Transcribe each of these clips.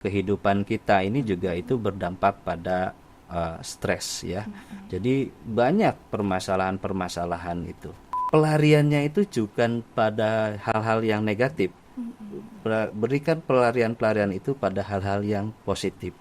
kehidupan kita ini juga itu berdampak pada stres ya. Jadi banyak permasalahan-permasalahan itu. Pelariannya itu juga pada hal-hal yang negatif. Berikan pelarian-pelarian itu pada hal-hal yang positif.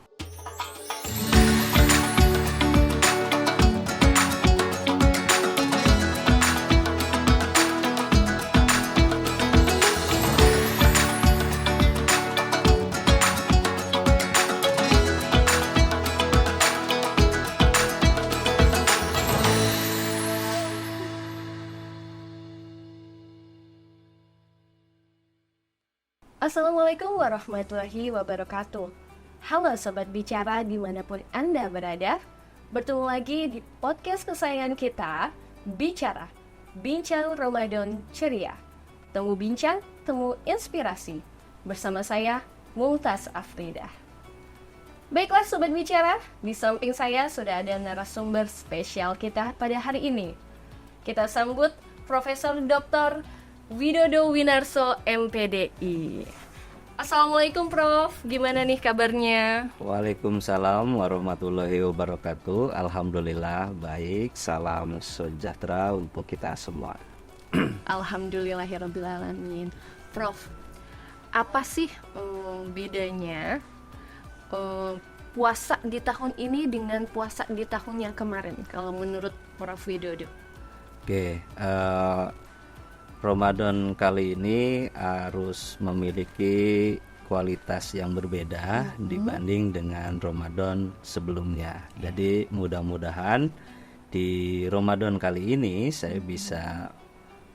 Assalamualaikum warahmatullahi wabarakatuh. Halo Sobat Bicara dimanapun Anda berada. Bertemu lagi di podcast kesayangan kita, Bicara, Bincang Ramadan Ceria. Temu bincang, temu inspirasi. Bersama saya, Mumtaz Afridah. Baiklah Sobat Bicara, di samping saya sudah ada narasumber spesial kita pada hari ini. Kita sambut Profesor Dr. Widodo Winarso MPDI. Assalamualaikum Prof, gimana nih kabarnya? Waalaikumsalam warahmatullahi wabarakatuh. Alhamdulillah baik, salam sejahtera untuk kita semua. Alhamdulillahirrabbilalamin. Prof, apa sih bedanya puasa di tahun ini dengan puasa di tahun yang kemarin kalau menurut Prof Widodo? Oke, Ramadan kali ini harus memiliki kualitas yang berbeda dibanding dengan Ramadan sebelumnya. Jadi mudah-mudahan di Ramadan kali ini saya bisa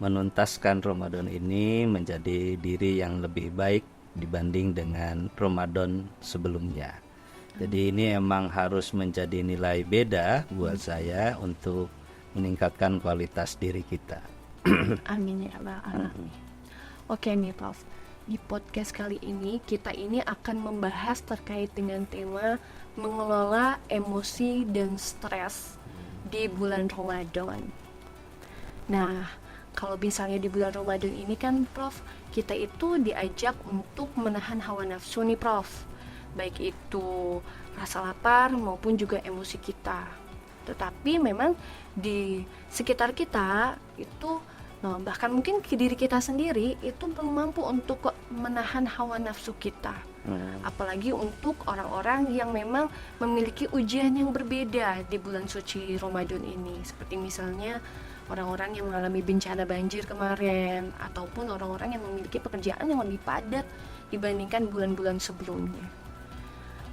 menuntaskan Ramadan ini menjadi diri yang lebih baik dibanding dengan Ramadan sebelumnya. Jadi ini emang harus menjadi nilai beda buat saya untuk meningkatkan kualitas diri kita. Amin ya Allah. Oke nih Prof, di podcast kali ini kita ini akan membahas terkait dengan tema mengelola emosi dan stres di bulan Ramadan. Nah, kalau misalnya di bulan Ramadan ini kan Prof, kita itu diajak untuk menahan hawa nafsu nih Prof, baik itu rasa lapar maupun juga emosi kita. Tetapi memang di sekitar kita itu bahkan mungkin diri kita sendiri itu belum mampu untuk menahan hawa nafsu kita. Apalagi untuk orang-orang yang memang memiliki ujian yang berbeda di bulan suci Ramadan ini. Seperti misalnya orang-orang yang mengalami bencana banjir kemarin, ataupun orang-orang yang memiliki pekerjaan yang lebih padat dibandingkan bulan-bulan sebelumnya.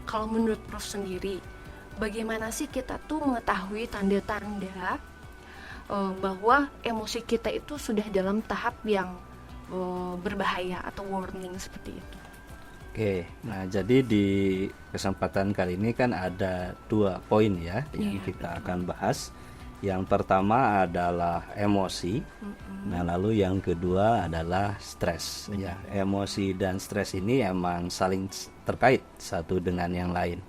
Kalau menurut Prof sendiri, bagaimana sih kita tuh mengetahui tanda-tanda bahwa emosi kita itu sudah dalam tahap yang berbahaya atau warning seperti itu? Oke, nah jadi di kesempatan kali ini kan ada 2 poin ya yang kita akan bahas. Yang pertama adalah emosi, nah lalu yang kedua adalah stres. Ya, emosi dan stres ini emang saling terkait satu dengan yang lain.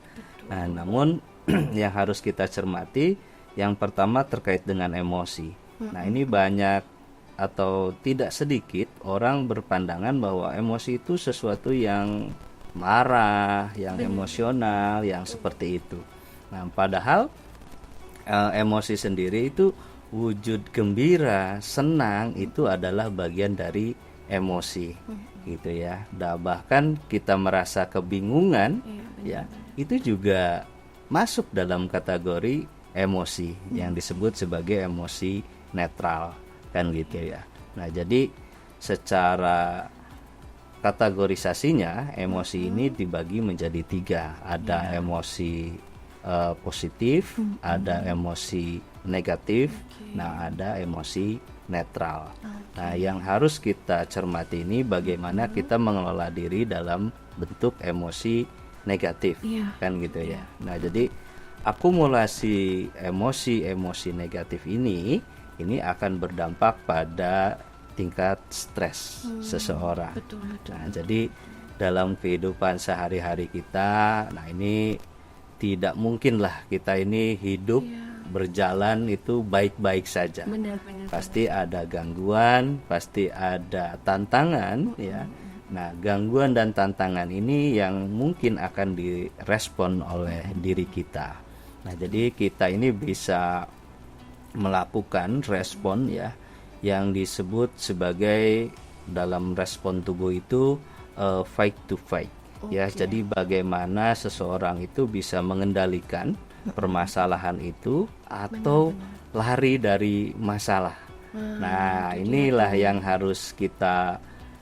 Nah, namun yang harus kita cermati, yang pertama terkait dengan emosi. Nah, ini banyak atau tidak sedikit orang berpandangan bahwa emosi itu sesuatu yang marah, yang emosional, yang seperti itu. Nah, padahal emosi sendiri itu wujud gembira, senang itu adalah bagian dari emosi, gitu ya. Dan bahkan kita merasa kebingungan, ya, itu juga masuk dalam kategori emosi yang disebut sebagai emosi netral, kan gitu ya. Nah, jadi secara kategorisasinya emosi ini dibagi menjadi 3. Ada emosi positif, ada emosi negatif, nah ada emosi netral. Nah, yang harus kita cermati ini bagaimana kita mengelola diri dalam bentuk emosi negatif, kan gitu ya. Nah, jadi akumulasi emosi negatif ini akan berdampak pada tingkat stres seseorang. Betul. Nah, jadi dalam kehidupan sehari-hari kita, nah ini tidak mungkinlah kita ini hidup berjalan itu baik-baik saja. Benar. Pasti ada gangguan, pasti ada tantangan ya. Nah, gangguan dan tantangan ini yang mungkin akan direspon oleh diri kita. Nah, jadi kita ini bisa melakukan respon ya yang disebut sebagai dalam respon tubuh itu fight to fight. Ya, jadi bagaimana seseorang itu bisa mengendalikan permasalahan itu atau lari dari masalah. Nah, inilah yang harus kita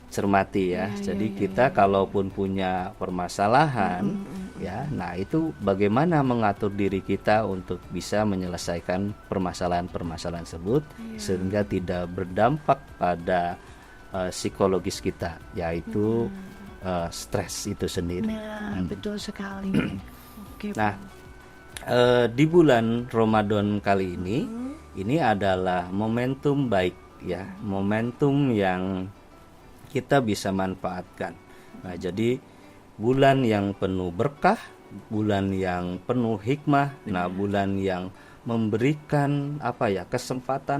cermati ya. Jadi kita kalaupun punya permasalahan ya, nah itu bagaimana mengatur diri kita untuk bisa menyelesaikan permasalahan-permasalahan tersebut sehingga tidak berdampak pada psikologis kita, yaitu stres itu sendiri. Nah, betul sekali. Oke. Nah, di bulan Ramadan kali ini adalah momentum baik ya, momentum yang kita bisa manfaatkan. Nah, jadi bulan yang penuh berkah, bulan yang penuh hikmah, nah bulan yang memberikan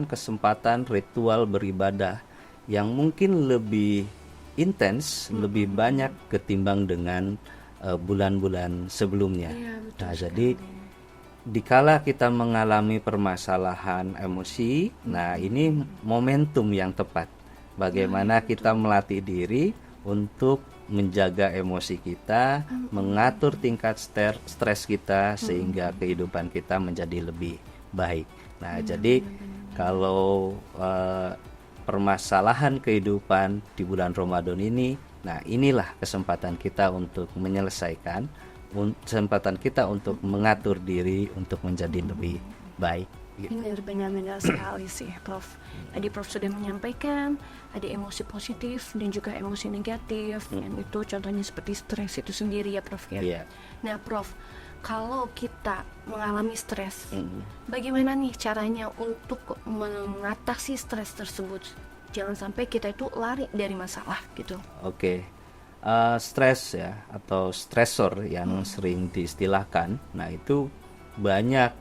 kesempatan ritual beribadah yang mungkin lebih intens, lebih banyak ketimbang dengan bulan-bulan sebelumnya. Nah, jadi dikala kita mengalami permasalahan emosi, nah ini momentum yang tepat bagaimana kita melatih diri untuk menjaga emosi kita, mengatur tingkat stres kita sehingga kehidupan kita menjadi lebih baik. Nah, jadi kalau permasalahan kehidupan di bulan Ramadan ini, nah inilah kesempatan kita untuk menyelesaikan, kesempatan kita untuk mengatur diri untuk menjadi lebih baik. Benar sekali sih, Prof. Tadi Prof sudah menyampaikan ada emosi positif dan juga emosi negatif, dan itu contohnya seperti stres itu sendiri ya, Prof ya. Yeah. Nah, Prof, kalau kita mengalami stres, bagaimana nih caranya untuk mengatasi stres tersebut? Jangan sampai kita itu lari dari masalah gitu. Oke. Stres ya atau stresor yang sering diistilahkan, nah itu banyak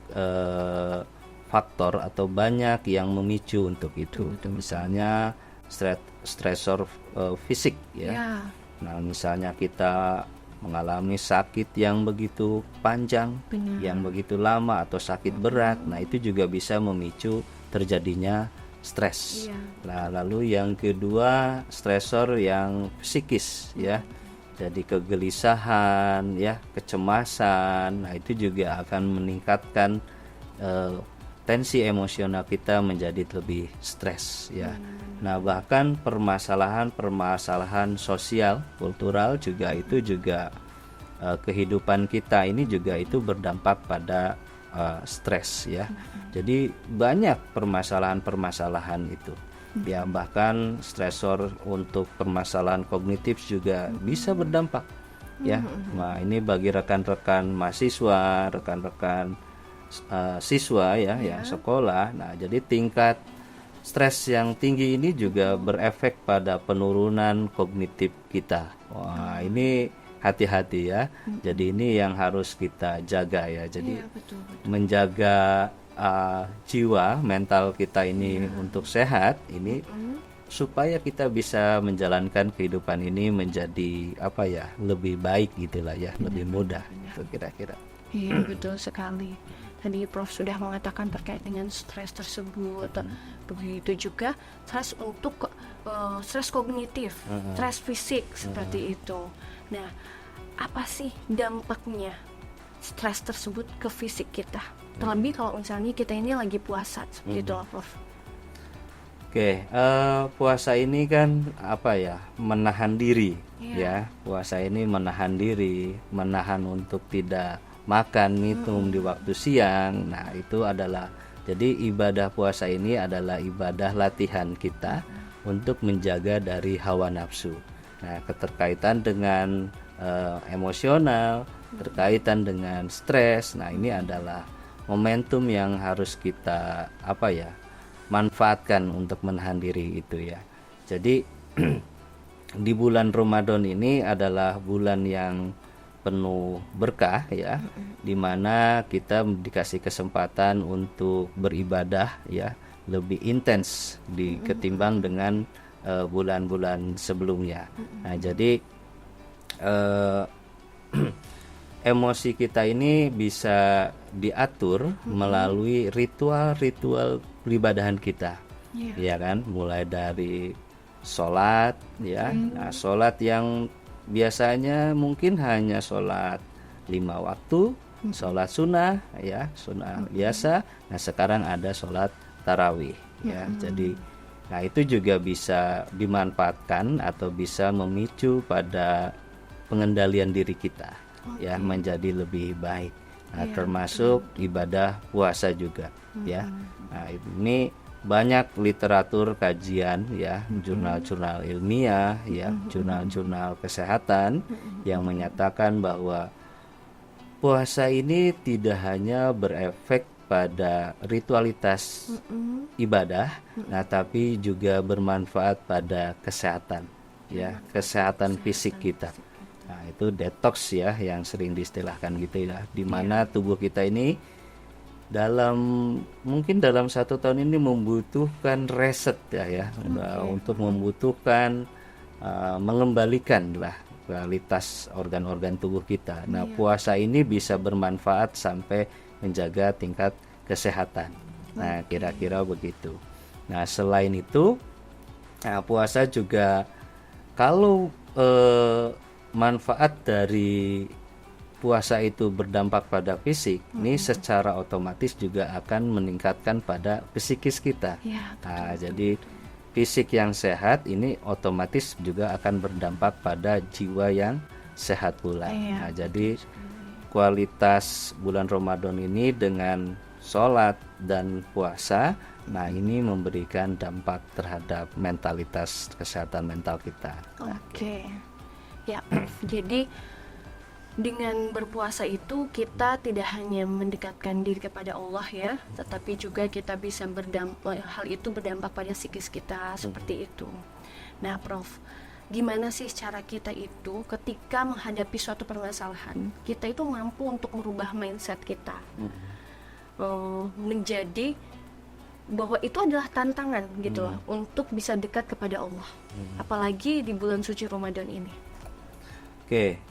faktor atau banyak yang memicu untuk itu. Misalnya stresor fisik ya. Nah, misalnya kita mengalami sakit yang begitu panjang, yang begitu lama atau sakit berat, nah itu juga bisa memicu terjadinya stres. Nah, lalu yang kedua stresor yang psikis ya. Jadi kegelisahan ya, kecemasan, nah itu juga akan meningkatkan tensi emosional kita menjadi lebih stres ya. Nah, bahkan permasalahan sosial, kultural juga itu juga kehidupan kita ini juga itu berdampak pada stres ya. Jadi banyak permasalahan itu. Ya, bahkan stresor untuk permasalahan kognitif juga bisa berdampak ya. Nah, ini bagi rekan-rekan mahasiswa, rekan-rekan siswa ya yang sekolah. Nah, jadi tingkat stres yang tinggi ini juga berefek pada penurunan kognitif kita. Wah, ini hati-hati ya. Jadi ini yang harus kita jaga ya. Jadi betul. Menjaga jiwa, mental kita ini untuk sehat ini supaya kita bisa menjalankan kehidupan ini menjadi lebih baik gitulah ya, lebih mudah itu kira-kira. Iya, betul sekali. Tadi Prof sudah mengatakan terkait dengan stres tersebut. Begitu juga stres untuk stres kognitif, stres fisik seperti itu. Nah, apa sih dampaknya stres tersebut ke fisik kita? Terlebih kalau misalnya kita ini lagi puasa seperti itu, Prof. Oke, puasa ini kan menahan diri ya. Puasa ini menahan diri, menahan untuk tidak makan, minum di waktu siang. Nah, itu adalah jadi ibadah puasa ini adalah ibadah latihan kita untuk menjaga dari hawa nafsu. Nah, keterkaitan dengan emosional, terkaitan dengan stres. Nah, ini adalah momentum yang harus kita manfaatkan untuk menahan diri itu ya. Jadi di bulan Ramadan ini adalah bulan yang penuh berkah ya, dimana kita dikasih kesempatan untuk beribadah ya lebih intens ketimbang dengan bulan-bulan sebelumnya. Nah, jadi emosi kita ini bisa diatur melalui ritual-ritual peribadahan kita, ya kan, mulai dari sholat, ya. Nah, sholat yang biasanya mungkin hanya sholat 5 waktu, sholat sunnah, ya, sunnah biasa. Nah, sekarang ada sholat tarawih, ya. Jadi, nah itu juga bisa dimanfaatkan atau bisa memicu pada pengendalian diri kita, ya, menjadi lebih baik. Nah, termasuk ibadah puasa juga, ya. Nah, ini banyak literatur kajian, ya, jurnal-jurnal ilmiah, ya, jurnal-jurnal kesehatan yang menyatakan bahwa puasa ini tidak hanya berefek pada ritualitas ibadah, nah tapi juga bermanfaat pada kesehatan, ya, kesehatan fisik kita. Nah, itu detox, ya, yang sering diistilahkan gitu, ya, di mana tubuh kita ini mungkin dalam 1 tahun ini membutuhkan reset, ya, untuk membutuhkan mengembalikan lah kualitas organ-organ tubuh kita. Nah, puasa ini bisa bermanfaat sampai menjaga tingkat kesehatan. Nah, kira-kira begitu. Nah, selain itu, puasa juga kalau manfaat dari puasa itu berdampak pada fisik, ini secara otomatis juga akan meningkatkan pada psikis kita. Nah, jadi fisik yang sehat ini otomatis juga akan berdampak pada jiwa yang sehat pula. Nah, jadi kualitas bulan Ramadan ini dengan sholat dan puasa, nah ini memberikan dampak terhadap mentalitas kesehatan mental kita. Oke. Ya, jadi dengan berpuasa itu kita tidak hanya mendekatkan diri kepada Allah, ya, tetapi juga kita bisa hal itu berdampak pada psikis kita, seperti itu. Nah, Prof, gimana sih cara kita itu ketika menghadapi suatu permasalahan, kita itu mampu untuk merubah mindset kita menjadi bahwa itu adalah tantangan gitu loh, untuk bisa dekat kepada Allah, apalagi di bulan suci Ramadan ini. Oke,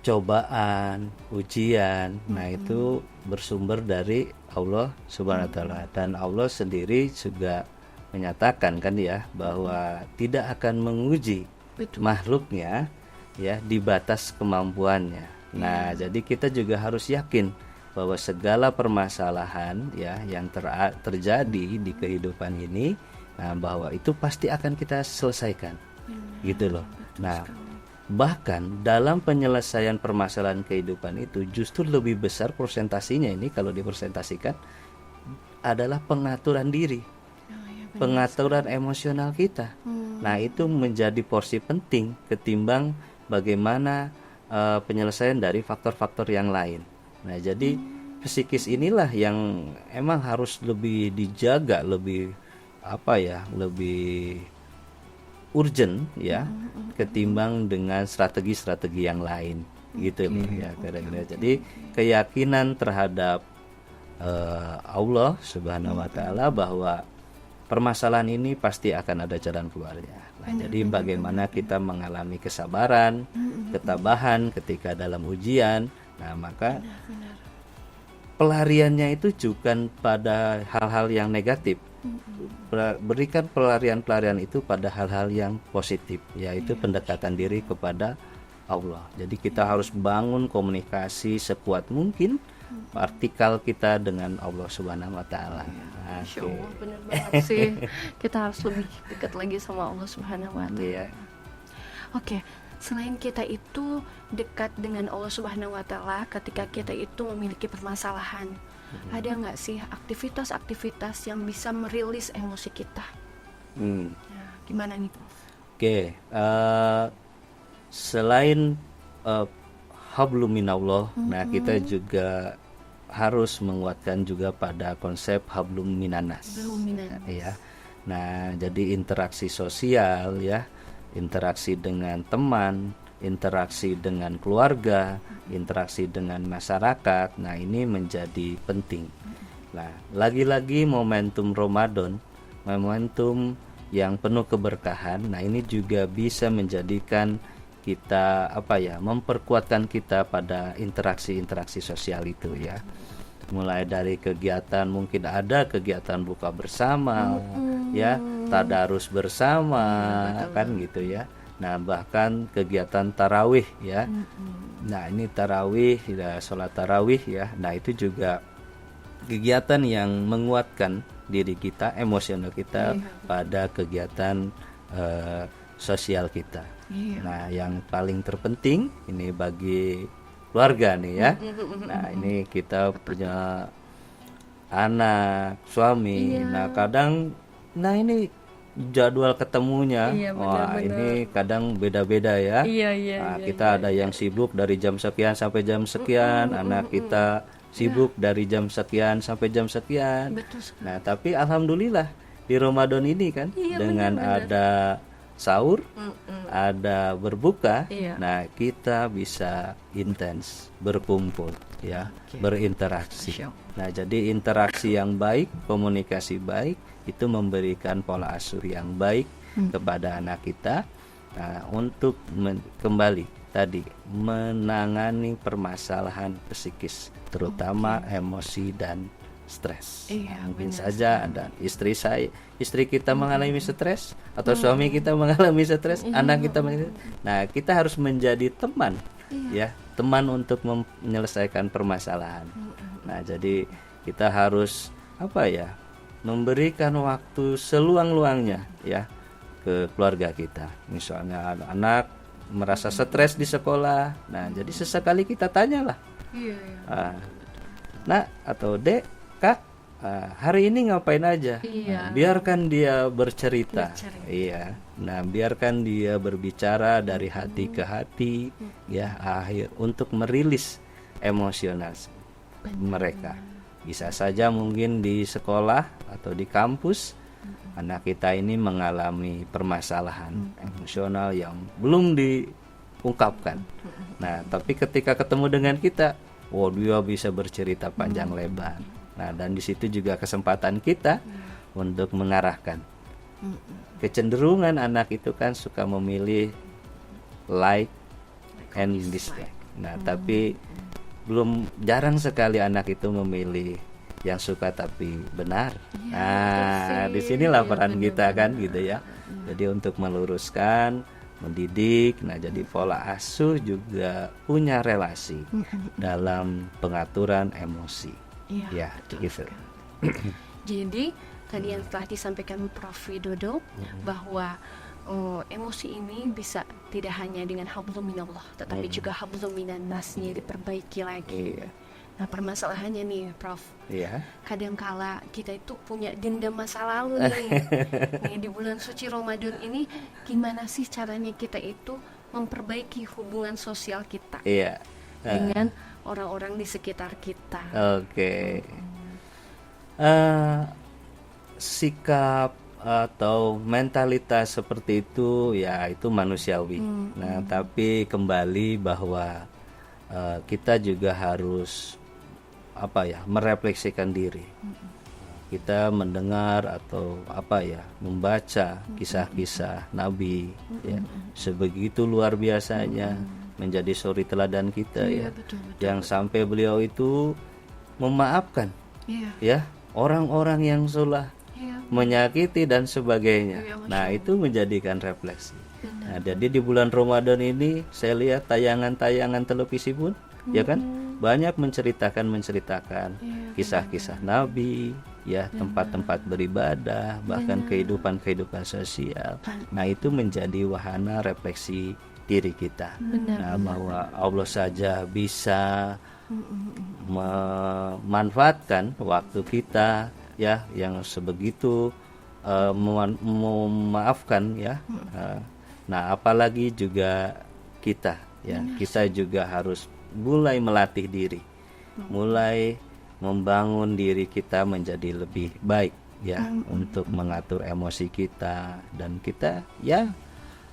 cobaan, ujian, nah itu bersumber dari Allah Subhanahu wa taala, dan Allah sendiri juga menyatakan kan, ya, bahwa tidak akan menguji makhluknya, ya, di batas kemampuannya. Nah, jadi kita juga harus yakin bahwa segala permasalahan, ya, yang terjadi di kehidupan ini, nah, bahwa itu pasti akan kita selesaikan, gitu loh. Nah, bahkan dalam penyelesaian permasalahan kehidupan itu justru lebih besar persentasinya ini kalau dipresentasikan adalah pengaturan diri, pengaturan emosional kita. Nah, itu menjadi porsi penting ketimbang bagaimana penyelesaian dari faktor-faktor yang lain. Nah, jadi psikis inilah yang emang harus lebih dijaga, lebih lebih urgent, ya, ketimbang dengan strategi-strategi yang lain, gitu loh, ya, kira-kira. Jadi keyakinan terhadap Allah Subhanahu wa taala bahwa permasalahan ini pasti akan ada jalan keluarnya. Nah, jadi bagaimana kita mengalami kesabaran, ketabahan ketika dalam ujian. Nah, maka pelariannya itu bukan pada hal-hal yang negatif. Berikan pelarian-pelarian itu pada hal-hal yang positif, yaitu pendekatan diri kepada Allah. Jadi kita harus bangun komunikasi sekuat mungkin vertikal kita dengan Allah Subhanahu wa taala. Masya Allah, benar banget sih. Kita harus lebih dekat lagi sama Allah Subhanahu wa taala. Oke, selain kita itu dekat dengan Allah Subhanahu wa taala ketika kita itu memiliki permasalahan, ada nggak sih aktivitas-aktivitas yang bisa merilis emosi kita? Nah, gimana nih, Prof? Oke, selain hablum minallah, nah kita juga harus menguatkan juga pada konsep hablum minanas. Ya. Nah, jadi interaksi sosial, ya, interaksi dengan teman, interaksi dengan keluarga, interaksi dengan masyarakat. Nah, ini menjadi penting. Nah, lagi-lagi momentum Ramadan, momentum yang penuh keberkahan. Nah, ini juga bisa menjadikan kita memperkuatkan kita pada interaksi-interaksi sosial itu ya. Mulai dari kegiatan, mungkin ada kegiatan buka bersama, ya, tadarus bersama, kan gitu ya. Nah, bahkan kegiatan tarawih ya. Nah, ini tarawih, ya, sholat tarawih ya. Nah, itu juga kegiatan yang menguatkan diri kita, emosional kita pada kegiatan sosial kita. Nah, yang paling terpenting ini bagi keluarga nih ya. Nah, ini kita punya anak, suami. Nah, kadang ini jadwal ketemunya, ini kadang beda-beda ya. Kita ada yang sibuk dari jam sekian sampai jam sekian, anak kita sibuk dari jam sekian sampai jam sekian. Nah, tapi alhamdulillah di Ramadan ini kan dengan ada sahur, ada berbuka, nah kita bisa intens berkumpul ya, berinteraksi. Nah, jadi interaksi yang baik, komunikasi baik itu memberikan pola asuh yang baik kepada anak kita. Nah, untuk kembali tadi menangani permasalahan psikis, terutama emosi dan stres. Mungkin saja ada istri kita mengalami stres, atau suami kita mengalami stres, anak kita nah, kita harus menjadi teman, ya, teman untuk menyelesaikan permasalahan. Nah, jadi kita harus memberikan waktu seluang-luangnya ya ke keluarga kita. Misalnya anak merasa stres di sekolah, nah jadi sesekali kita tanyalah, Nak atau Dek, Kak, hari ini ngapain aja? Nah, biarkan dia bercerita. Iya. Nah, biarkan dia berbicara dari hati ke hati, ya, untuk merilis emosional mereka. Bisa saja mungkin di sekolah atau di kampus anak kita ini mengalami permasalahan emosional yang belum diungkapkan. Nah, tapi ketika ketemu dengan kita, dia bisa bercerita panjang lebar. Nah, dan di situ juga kesempatan kita untuk mengarahkan. Kecenderungan anak itu kan suka memilih like and dislike. Nah, tapi jarang sekali anak itu memilih yang suka tapi benar. Nah, disinilah peran kita kan gitu ya. Jadi untuk meluruskan, mendidik. Nah, jadi pola asuh juga punya relasi dalam pengaturan emosi. Ya, gitu. Jadi tadi yang telah disampaikan Prof. Widodo bahwa emosi ini bisa tidak hanya dengan hablum minallah, tetapi juga hablum minan nasnya diperbaiki lagi. Nah, permasalahannya nih, Prof. Kadangkala kita itu punya dendam masa lalu nih. Nih di bulan suci Ramadan ini, gimana sih caranya kita itu memperbaiki hubungan sosial kita dengan orang-orang di sekitar kita? Sikap atau mentalitas seperti itu ya itu manusiawi. Nah, tapi kembali bahwa kita juga harus merefleksikan diri. Kita mendengar atau membaca kisah-kisah Nabi ya, sebegitu luar biasanya menjadi suri teladan kita betul. Yang sampai beliau itu memaafkan ya orang-orang yang sudah menyakiti dan sebagainya. Nah, itu menjadikan refleksi. Nah, jadi di bulan Ramadan ini saya lihat tayangan-tayangan televisi pun ya kan banyak menceritakan kisah-kisah Nabi ya, tempat-tempat beribadah, bahkan kehidupan sosial. Nah, itu menjadi wahana refleksi diri kita. Nah, bahwa Allah saja bisa memanfaatkan waktu kita ya yang sebegitu memaafkan ya. Nah, apalagi juga kita ya, kita juga harus mulai melatih diri, mulai membangun diri kita menjadi lebih baik ya, untuk mengatur emosi kita, dan kita ya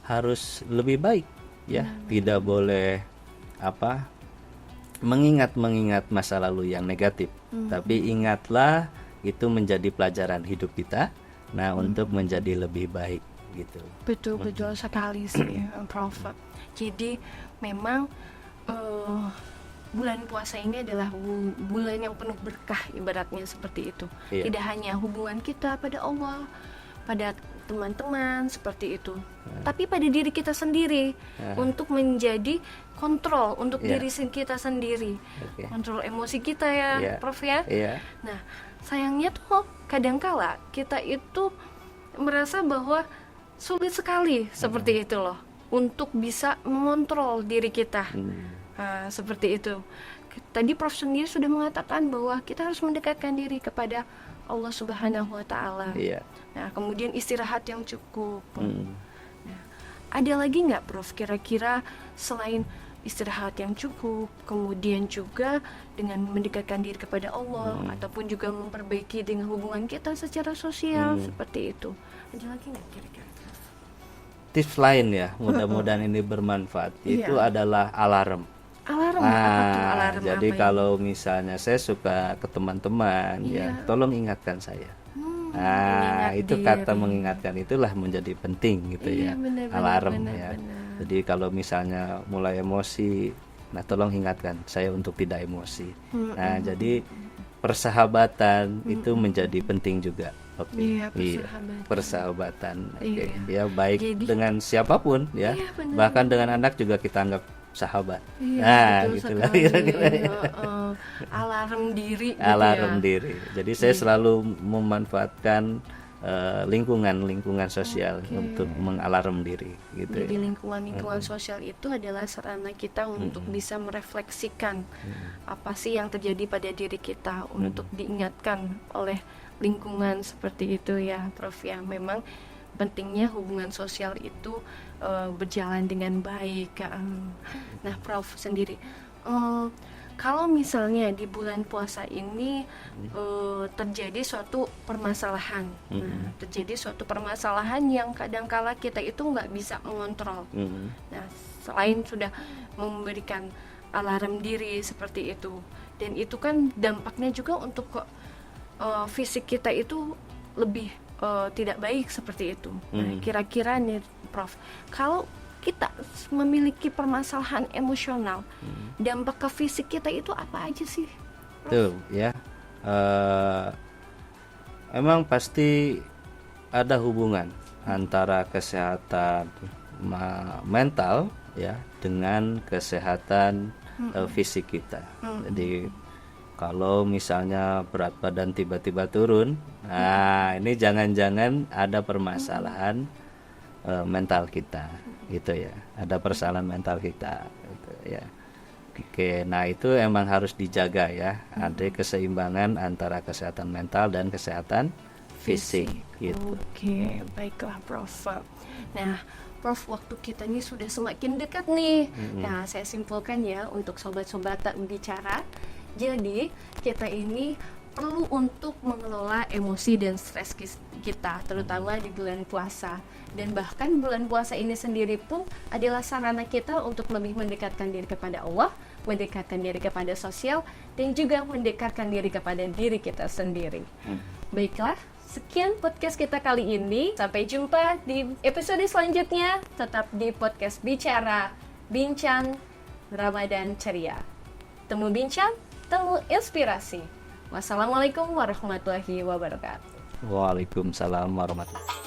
harus lebih baik ya, tidak boleh mengingat masa lalu yang negatif, tapi ingatlah itu menjadi pelajaran hidup kita Nah, untuk menjadi lebih baik gitu. Betul sekali sih, Prof. Jadi memang bulan puasa ini adalah bulan yang penuh berkah, ibaratnya seperti itu. Iya. Tidak hanya hubungan kita pada Allah, pada teman-teman seperti itu, tapi pada diri kita sendiri, untuk menjadi kontrol untuk diri kita sendiri, kontrol emosi kita ya, Prof ya. Nah, sayangnya tuh kadangkala kita itu merasa bahwa sulit sekali seperti itu loh, untuk bisa mengontrol diri kita. Seperti itu. Tadi Prof sendiri sudah mengatakan bahwa kita harus mendekatkan diri kepada Allah Subhanahu wa Ta'ala. Nah, kemudian istirahat yang cukup. Nah, ada lagi nggak, Prof, kira-kira selain istirahat yang cukup, kemudian juga dengan mendekatkan diri kepada Allah, ataupun juga memperbaiki dengan hubungan kita secara sosial, seperti itu. Ada lagi nggak kira-kira? Tips lain ya, mudah-mudahan ini bermanfaat. Itu adalah alarm. Alarm apa tuh? Alarm Jadi apa kalau misalnya saya suka ke teman-teman, ya tolong ingatkan saya. Nah, itu kata mengingatkan itulah menjadi penting gitu ya. Alarm ya. Jadi kalau misalnya mulai emosi, nah tolong ingatkan saya untuk tidak emosi. Nah, jadi persahabatan itu menjadi penting juga. Persahabatan. Ya, baik jadi, dengan siapapun ya. Bahkan dengan anak juga kita anggap sahabat. Nah, gitulah kira-kira. Alarm diri. Alarm diri. Jadi saya selalu memanfaatkan lingkungan sosial untuk mengalarm diri gitu. Jadi lingkungan sosial itu adalah sarana kita untuk bisa merefleksikan apa sih yang terjadi pada diri kita, untuk diingatkan oleh lingkungan seperti itu ya, Prof ya. Memang pentingnya hubungan sosial itu berjalan dengan baik. Nah, Prof sendiri, kalau misalnya di bulan puasa ini terjadi suatu permasalahan, terjadi suatu permasalahan yang kadangkala kita itu nggak bisa mengontrol. Nah, selain sudah memberikan alarm diri seperti itu, dan itu kan dampaknya juga untuk fisik kita itu lebih tidak baik seperti itu. Nah, kira-kira nih, Prof, kalau kita memiliki permasalahan emosional, dampak ke fisik kita itu apa aja sih, Prof? Tuh ya, emang pasti ada hubungan antara kesehatan mental ya dengan kesehatan fisik kita. Jadi kalau misalnya berat badan tiba-tiba turun, nah ini jangan-jangan ada permasalahan mental kita, gitu ya. Ada persoalan mental kita, gitu ya. Oke, nah itu emang harus dijaga ya. Ada keseimbangan antara kesehatan mental dan kesehatan fisik, gitu. Oke, baiklah, Prof. Nah, Prof, waktu kita ini sudah semakin dekat nih. Nah, saya simpulkan ya untuk sobat-sobat tak bicara. Jadi kita ini perlu untuk mengelola emosi dan stres kita, terutama di bulan puasa. Dan bahkan bulan puasa ini sendiri pun adalah sarana kita untuk lebih mendekatkan diri kepada Allah, mendekatkan diri kepada sosial, dan juga mendekatkan diri kepada diri kita sendiri. Baiklah, sekian podcast kita kali ini. Sampai jumpa di episode selanjutnya. Tetap di podcast Bicara, Bincang Ramadan Ceria. Temu bincang, temu inspirasi. Wassalamualaikum warahmatullahi wabarakatuh. Waalaikumsalam warahmatullahi wabarakatuh.